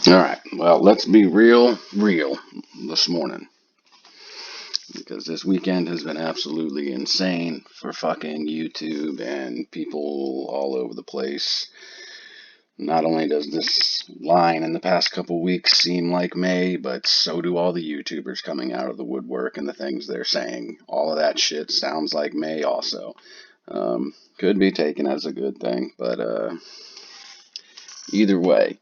All right. Well, let's be real this morning because this weekend has been absolutely insane for fucking YouTube and people all over the place. Not only does this line in the past couple weeks seem like May, but so do all the YouTubers coming out of the woodwork and the things they're saying. All of that shit sounds like May also. Could be taken as a good thing, but either way,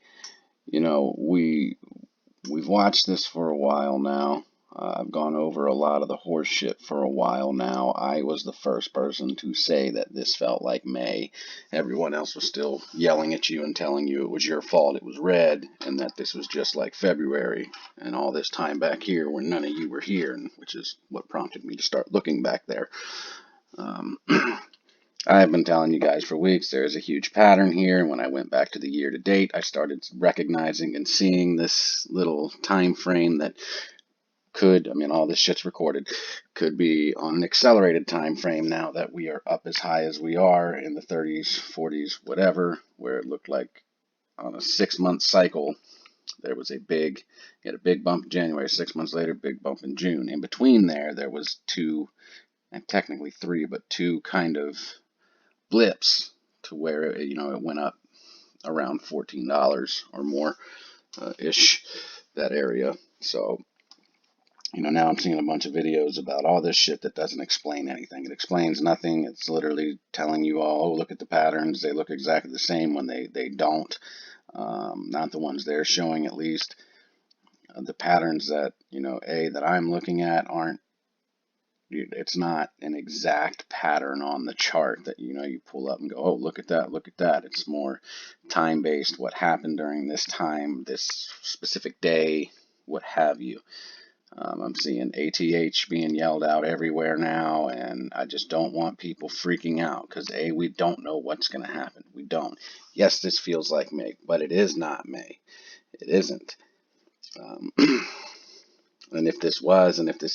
we've watched this for a while now. I've gone over a lot of the horse shit for a while now. I was the first person to say that this felt like May. Everyone else was still yelling at you and telling you it was your fault, it was red, and that this was just like February and all this time back here when none of you were here, which is what prompted me to start looking back there. Um, I've been telling you guys for weeks there's a huge pattern here, and when I went back to the year to date, I started recognizing and seeing this little time frame that all this shit's recorded, could be on an accelerated time frame now that we are up as high as we are in the 30s, 40s, whatever, where it looked like on a 6 month cycle, there was you had a big bump in January, 6 months later, big bump in June. In between there was two, and technically three, but two kind of blips to where it went up around $14 or more ish, that area. So now I'm seeing a bunch of videos about all this shit that doesn't explain anything. It explains nothing. It's literally telling you all, oh, look at the patterns. They look exactly the same when they don't. Not the ones they're showing, at least. The patterns that, that I'm looking at aren't, it's not an exact pattern on the chart that, you pull up and go, oh, look at that, look at that. It's more time-based, what happened during this time, this specific day, what have you. I'm seeing ATH being yelled out everywhere now, and I just don't want people freaking out because, A, we don't know what's going to happen. We don't. Yes, this feels like May, but it is not May. It isn't. Um, and if this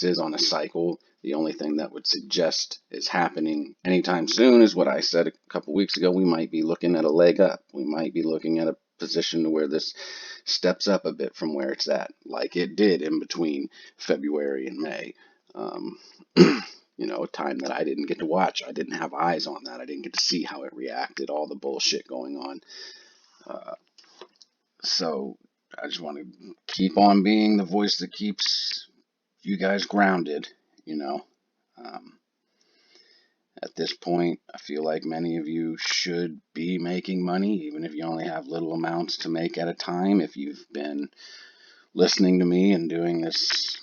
is on a cycle, the only thing that would suggest is happening anytime soon is what I said a couple weeks ago. We might be looking at a leg up. We might be looking at a position to where this steps up a bit from where it's at, like it did in between February and May. Um, a time that I didn't get to watch. I didn't have eyes on that. I didn't get to see how it reacted, all the bullshit going on. So I just want to keep on being the voice that keeps you guys grounded, you know. Um, at this point, I feel like many of you should be making money, even if you only have little amounts to make at a time. If you've been listening to me and doing this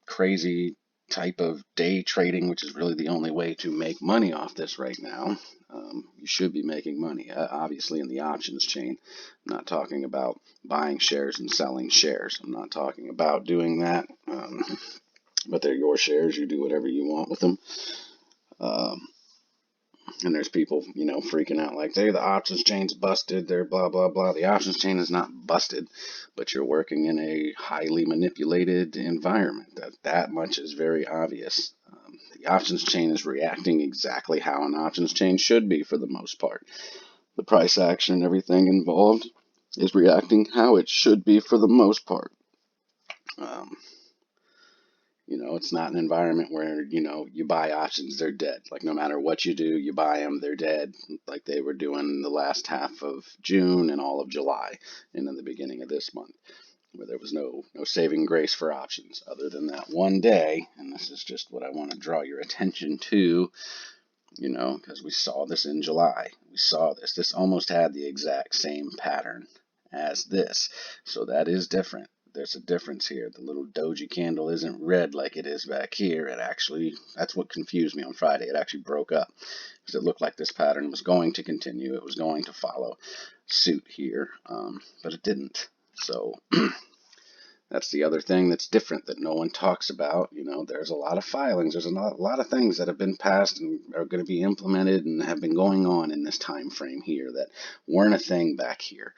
crazy type of day trading, which is really the only way to make money off this right now, you should be making money, obviously, in the options chain. I'm not talking about buying shares and selling shares. I'm not talking about doing that, but they're your shares. You do whatever you want with them. Um, and there's people, freaking out like, the options chain's busted. They're blah, blah, blah. The options chain is not busted, but you're working in a highly manipulated environment. That much is very obvious. The options chain is reacting exactly how an options chain should be for the most part. The price action and everything involved is reacting how it should be for the most part. Um, it's not an environment where, you buy options, they're dead. Like, no matter what you do, you buy them, they're dead. Like they were doing the last half of June and all of July and in the beginning of this month, where there was no saving grace for options other than that one day. And this is just what I want to draw your attention to, because we saw this in July. We saw this. This almost had the exact same pattern as this. So that is different. There's a difference here. The little doji candle isn't red like it is back here. It actually, that's what confused me on Friday. It actually broke up because it looked like this pattern was going to continue. It was going to follow suit here, but it didn't. So that's the other thing that's different that no one talks about. There's a lot of filings. There's a lot of things that have been passed and are going to be implemented and have been going on in this time frame here that weren't a thing back here.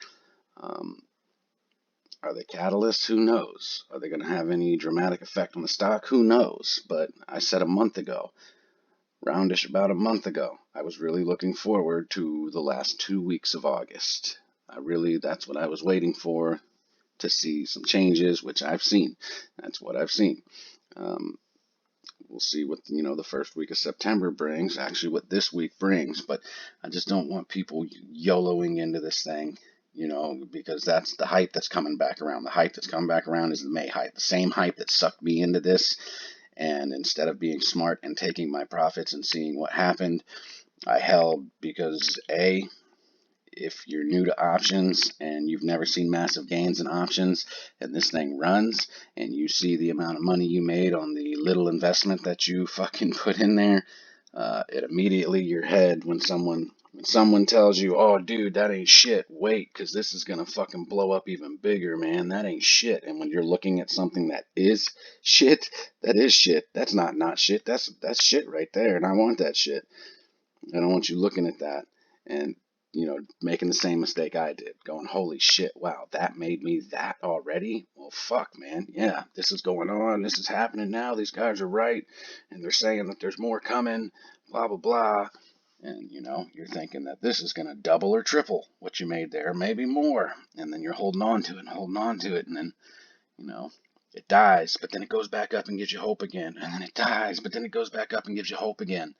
Are they catalysts? Who knows? Are they going to have any dramatic effect on the stock? Who knows? But I said a month ago, roundish about a month ago, I was really looking forward to the last 2 weeks of August. That's what I was waiting for. to see some changes, which I've seen. That's what I've seen. Um, we'll see what the first week of September brings, actually what this week brings. But I just don't want people YOLOing into this thing, because that's the hype that's coming back around. The hype that's coming back around is the May hype, the same hype that sucked me into this. And instead of being smart and taking my profits and seeing what happened, I held because if you're new to options and you've never seen massive gains in options and this thing runs and you see the amount of money you made on the little investment that you fucking put in there, it immediately your head when someone tells you, oh dude, that ain't shit, wait, because this is gonna fucking blow up even bigger, man, that ain't shit. And when you're looking at something that is shit, that is shit, that's not shit, that's shit right there, and I want that shit. I don't want you looking at that and making the same mistake I did, going, holy shit, wow, that made me that already? Well, fuck, man. Yeah, this is going on. This is happening now. These guys are right. And they're saying that there's more coming, blah, blah, blah. And, you're thinking that this is going to double or triple what you made there, maybe more. And then you're holding on to it and holding on to it. And then, it dies, but then it goes back up and gives you hope again. And then it dies, but then it goes back up and gives you hope again.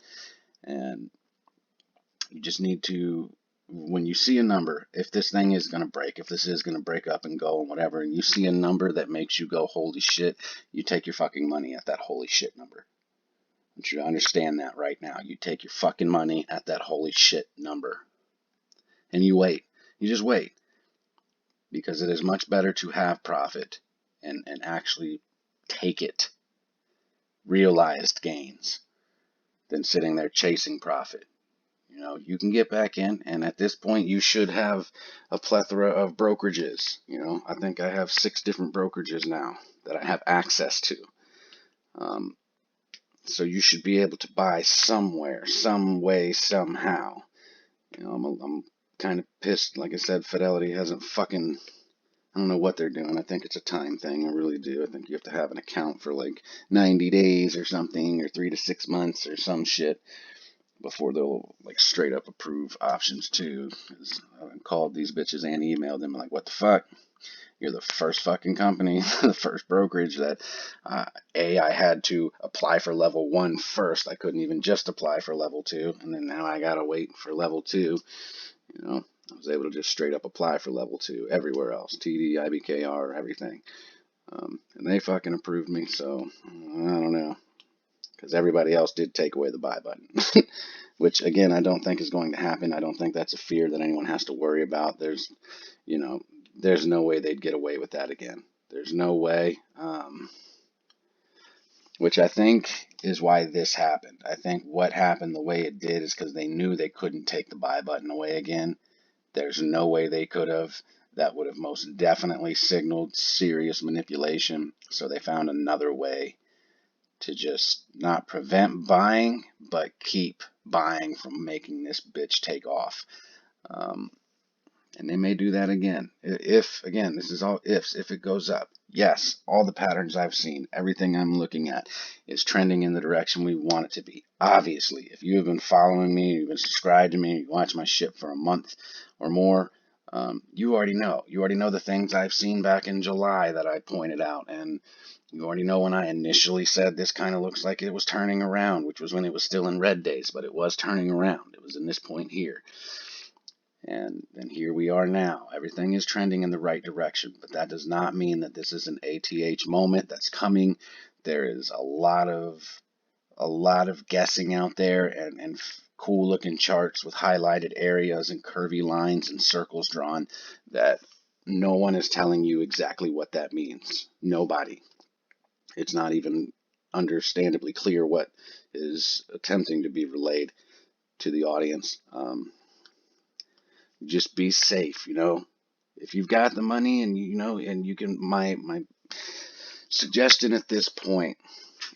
And you just need to, when you see a number, if this thing is going to break, if this is going to break up and go and whatever, and you see a number that makes you go, holy shit, you take your fucking money at that holy shit number. I want you to understand that right now. You take your fucking money at that holy shit number. And you wait. You just wait. Because it is much better to have profit and actually take it, realized gains, than sitting there chasing profit. You can get back in, and at this point, you should have a plethora of brokerages. I think I have 6 different brokerages now that I have access to. So you should be able to buy somewhere, some way, somehow. I'm kind of pissed. Like I said, Fidelity hasn't fucking, I don't know what they're doing. I think it's a time thing. I really do. I think you have to have an account for like 90 days or something, or 3 to 6 months or some shit, before they'll like straight up approve options too. I called these bitches and emailed them like, what the fuck? You're the first fucking company, the first brokerage that I had to apply for level 1 first. I couldn't even just apply for level 2, and then now I gotta wait for level 2. I was able to just straight up apply for level 2 everywhere else, TD, IBKR, everything, and they fucking approved me. So I don't know. Because everybody else did take away the buy button, which again, I don't think is going to happen. I don't think that's a fear that anyone has to worry about. There's no way they'd get away with that again. There's no way, which I think is why this happened. I think what happened the way it did is because they knew they couldn't take the buy button away again. There's no way they could have. That would have most definitely signaled serious manipulation. So they found another way to just not prevent buying, but keep buying from making this bitch take off. And they may do that again. If, again, this is all ifs, if it goes up. Yes, all the patterns I've seen, everything I'm looking at is trending in the direction we want it to be. Obviously, if you have been following me, you've been subscribed to me, you watch my shit for a month or more, you already know. You already know the things I've seen back in July that I pointed out. And you already know when I initially said this kind of looks like it was turning around, which was when it was still in red days, but it was turning around. It was in this point here. And here we are now. Everything is trending in the right direction, but that does not mean that this is an ATH moment that's coming. There is a lot of guessing out there and cool looking charts with highlighted areas and curvy lines and circles drawn that no one is telling you exactly what that means. Nobody. It's not even understandably clear what is attempting to be relayed to the audience. Just be safe, If you've got the money and and you can, my suggestion at this point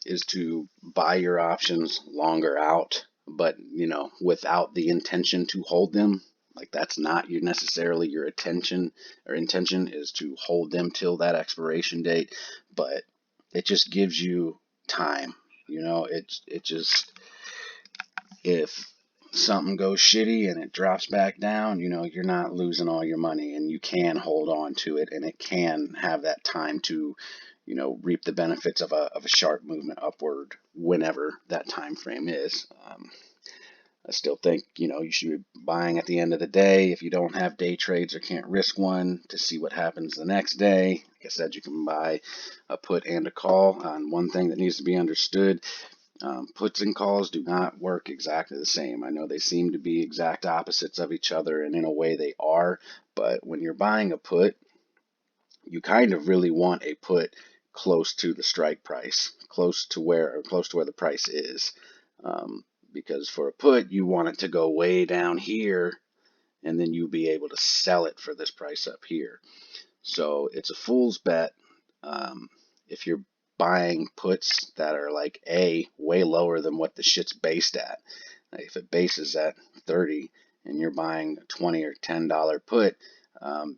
is to buy your options longer out, but without the intention to hold them. Like that's not necessarily your intention is to hold them till that expiration date, but it just gives you time. It just, if something goes shitty and it drops back down, you're not losing all your money, and you can hold on to it, and it can have that time to, reap the benefits of a sharp movement upward whenever that time frame is. I still think, you should be buying at the end of the day if you don't have day trades or can't risk one to see what happens the next day. Like I said, you can buy a put and a call. On one thing that needs to be understood, puts and calls do not work exactly the same. I know they seem to be exact opposites of each other, and in a way they are, but when you're buying a put, you kind of really want a put close to the strike price, close to where the price is. Because for a put, you want it to go way down here, and then you'll be able to sell it for this price up here. So it's a fool's bet if you're buying puts that are like way lower than what the shit's based at. Like if it bases at 30 and you're buying a $20 or $10 put,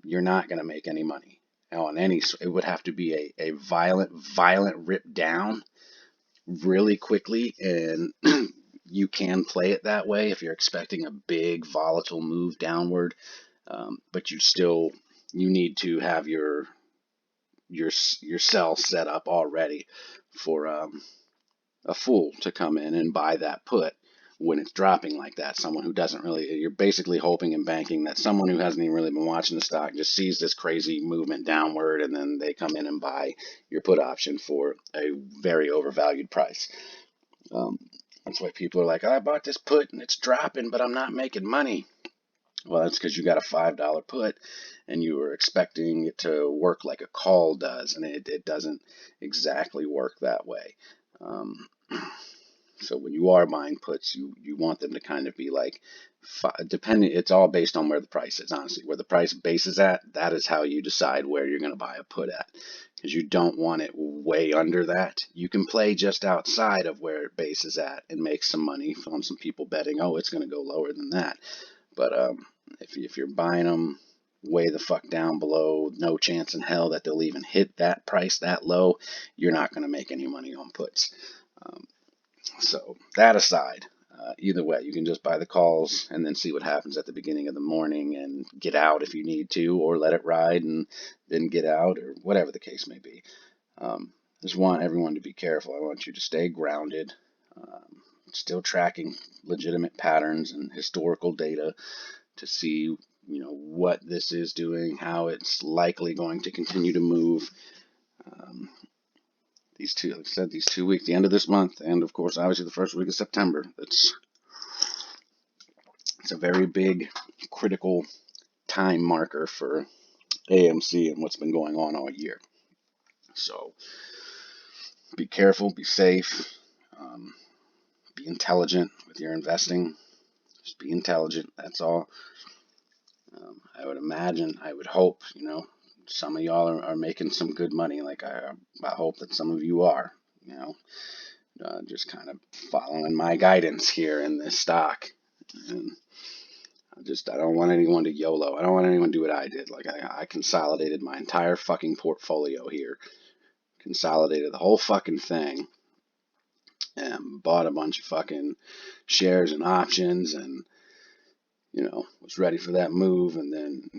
you're not going to make any money on any. It would have to be a violent rip down really quickly, and you can play it that way if you're expecting a big volatile move downward. But you need to have your sell set up already for a fool to come in and buy that put when it's dropping like that. Someone who doesn't really, you're basically hoping and banking that someone who hasn't even really been watching the stock just sees this crazy movement downward, and then they come in and buy your put option for a very overvalued price. That's why people are like, oh, I bought this put and it's dropping, but I'm not making money. Well, that's because you got a $5 put and you were expecting it to work like a call does, and it doesn't exactly work that way. So when you are buying puts, you want them to kind of be like, depending, it's all based on where the price is, honestly. Where the price base is at, that is how you decide where you're going to buy a put at. Because you don't want it way under that. You can play just outside of where base is at and make some money from some people betting, oh, it's going to go lower than that. But if you're buying them way the fuck down below, no chance in hell that they'll even hit that price that low, you're not going to make any money on puts. So that aside, either way, you can just buy the calls and then see what happens at the beginning of the morning and get out if you need to, or let it ride and then get out, or whatever the case may be. Just want everyone to be careful. I want you to stay grounded, still tracking legitimate patterns and historical data to see, what this is doing, how it's likely going to continue to move. Like I said, these 2 weeks, the end of this month, and of course, obviously the first week of September. It's a very big, critical time marker for AMC and what's been going on all year. So be careful, be safe, be intelligent with your investing. Just be intelligent. That's all. I would hope, some of y'all are making some good money. Like I hope that some of you are, just kind of following my guidance here in this stock. And I don't want anyone to YOLO. I don't want anyone to do what I did. Like I consolidated my entire fucking portfolio here. Consolidated the whole fucking thing. And bought a bunch of fucking shares and options, and was ready for that move, and then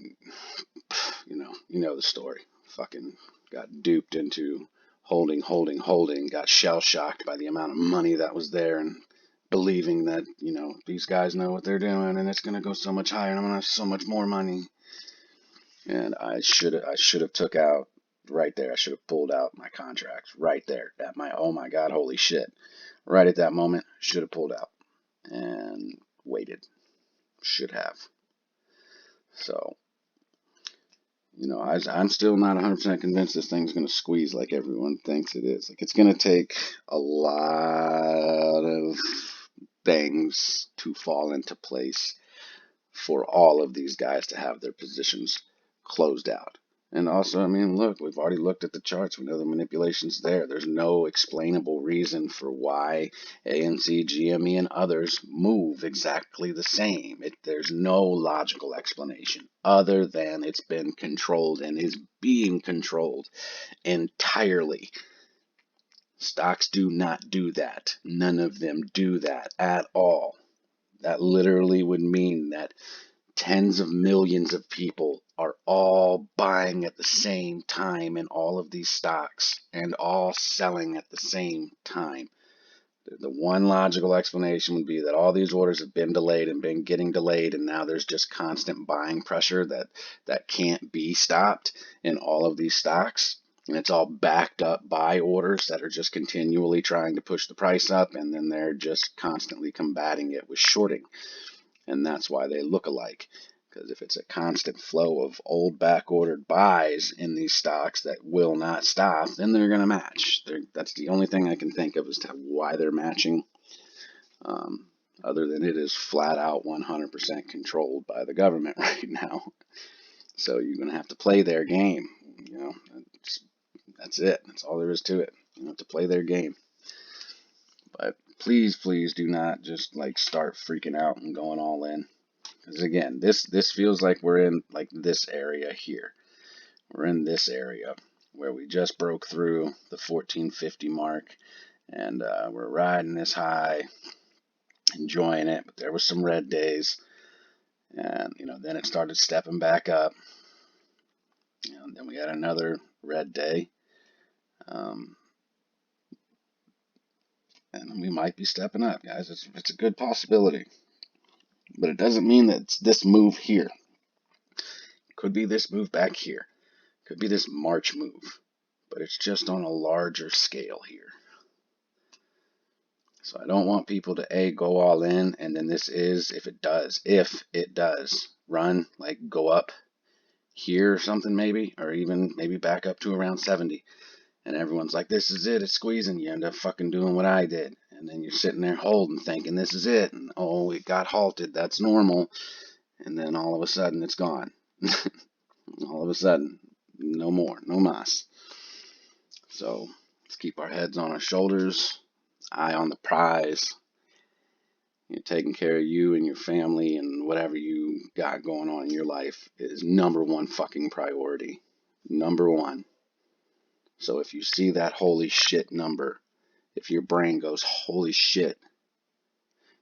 you know the story. Fucking got duped into holding, got shell shocked by the amount of money that was there, and believing that, these guys know what they're doing and it's going to go so much higher and I'm going to have so much more money. And I should have took out right there. I should have pulled out my contracts right there at my, oh my God, holy shit. Right at that moment, should have pulled out and waited. Should have. So, I'm still not 100% convinced this thing's going to squeeze like everyone thinks it is. Like, it's going to take a lot of things to fall into place for all of these guys to have their positions closed out. And also, look, we've already looked at the charts. We know the manipulation's there. There's no explainable reason for why ANC, GME, and others move exactly the same. There's no logical explanation other than it's been controlled and is being controlled entirely. Stocks do not do that. None of them do that at all. That literally would mean that tens of millions of people are all buying at the same time in all of these stocks and all selling at the same time. The one logical explanation would be that all these orders have been delayed and been getting delayed, and now there's just constant buying pressure that can't be stopped in all of these stocks. And it's all backed up by orders that are just continually trying to push the price up, and then they're just constantly combating it with shorting. And that's why they look alike. Because if it's a constant flow of old back-ordered buys in these stocks that will not stop, then they're going to match. That's the only thing I can think of as to why they're matching, other than it is flat out 100% controlled by the government right now. So you're going to have to play their game. You know, that's it. That's all there is to it. You have to play their game. But please, please do not just like start freaking out and going all in. Because again, this feels like we're in like this area here. We're in this area where we just broke through the 1450 mark, and we're riding this high, enjoying it. But there was some red days, and then it started stepping back up. And then we had another red day, and we might be stepping up, guys. It's a good possibility, but it doesn't mean that it's this move here. It could be this move back here. It could be this March move, but it's just on a larger scale here. So I don't want people to go all in, and then if it does run, like go up here or something maybe, or even maybe back up to around 70. And everyone's like, this is it, it's squeezing. You end up fucking doing what I did. And then you're sitting there holding, thinking this is it. And oh, it got halted, that's normal. And then all of a sudden it's gone. All of a sudden, no more, no mas. So let's keep our heads on our shoulders, eye on the prize. Taking care of you and your family and whatever you got going on in your life is number one fucking priority. Number one. So if you see that holy shit number, if your brain goes, holy shit,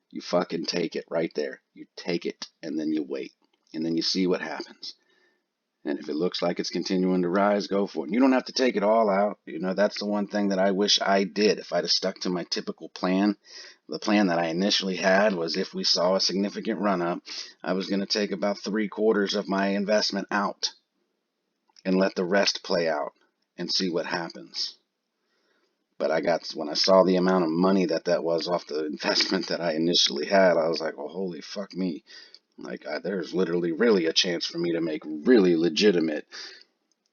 you fucking take it right there. You take it and then you wait. And then you see what happens. And if it looks like it's continuing to rise, go for it. You don't have to take it all out. That's the one thing that I wish I did. If I'd have stuck to my typical plan, the plan that I initially had was if we saw a significant run up, I was going to take about 3/4 of my investment out and let the rest play out and see what happens. But when I saw the amount of money that was off the investment that I initially had, I was like, well, holy fuck me. Like, there's literally really a chance for me to make really legitimate,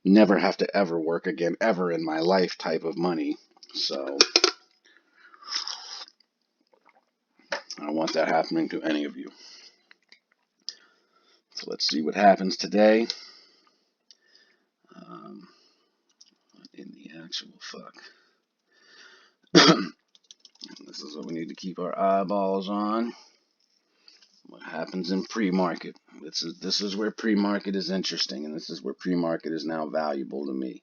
never have to ever work again, ever in my life type of money. So, I don't want that happening to any of you. So, let's see what happens today. In the actual fuck. This is what we need to keep our eyeballs on. What happens in pre-market. This is where pre-market is interesting, and this is where pre-market is now valuable to me.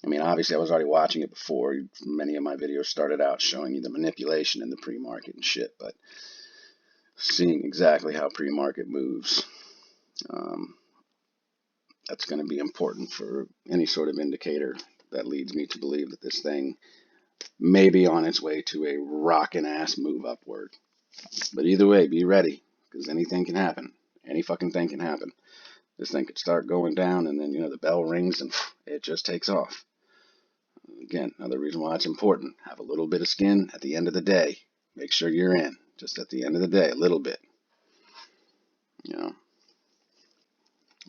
I mean, obviously I was already watching it before. Many of my videos started out showing you the manipulation in the pre-market and shit, but seeing exactly how pre-market moves, that's going to be important for any sort of indicator that leads me to believe that this thing may be on its way to a rockin' ass move upward. But either way, be ready, because anything can happen. Any fucking thing can happen. This thing could start going down, and then, the bell rings, and it just takes off. Again, another reason why it's important. Have a little bit of skin at the end of the day. Make sure you're in. Just at the end of the day, a little bit.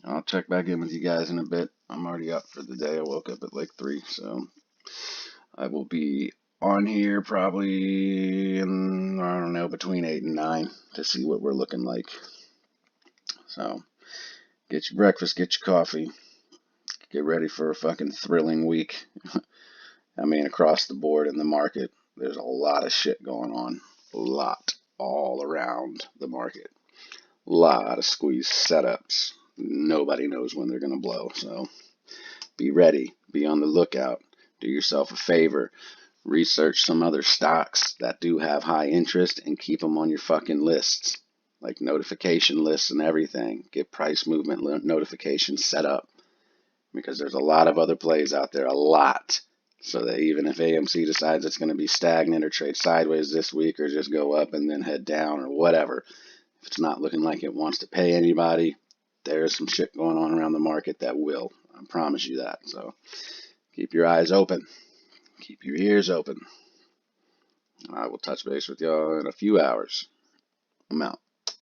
I'll check back in with you guys in a bit. I'm already up for the day. I woke up at like 3, so I will be on here probably in, I don't know, between 8 and 9 to see what we're looking like. So, get your breakfast, get your coffee, get ready for a fucking thrilling week. I mean, across the board in the market, there's a lot of shit going on. A lot all around the market. A lot of squeeze setups. Nobody knows when they're going to blow. So be ready. Be on the lookout. Do yourself a favor. Research some other stocks that do have high interest and keep them on your fucking lists. like notification lists and everything. Get price movement notifications set up, because there's a lot of other plays out there, a lot. So that even if AMC decides it's going to be stagnant or trade sideways this week or just go up and then head down or whatever, if it's not looking like it wants to pay anybody, there's some shit going on around the market that will. I promise you that. So keep your eyes open. Keep your ears open. I will touch base with y'all in a few hours. I'm out.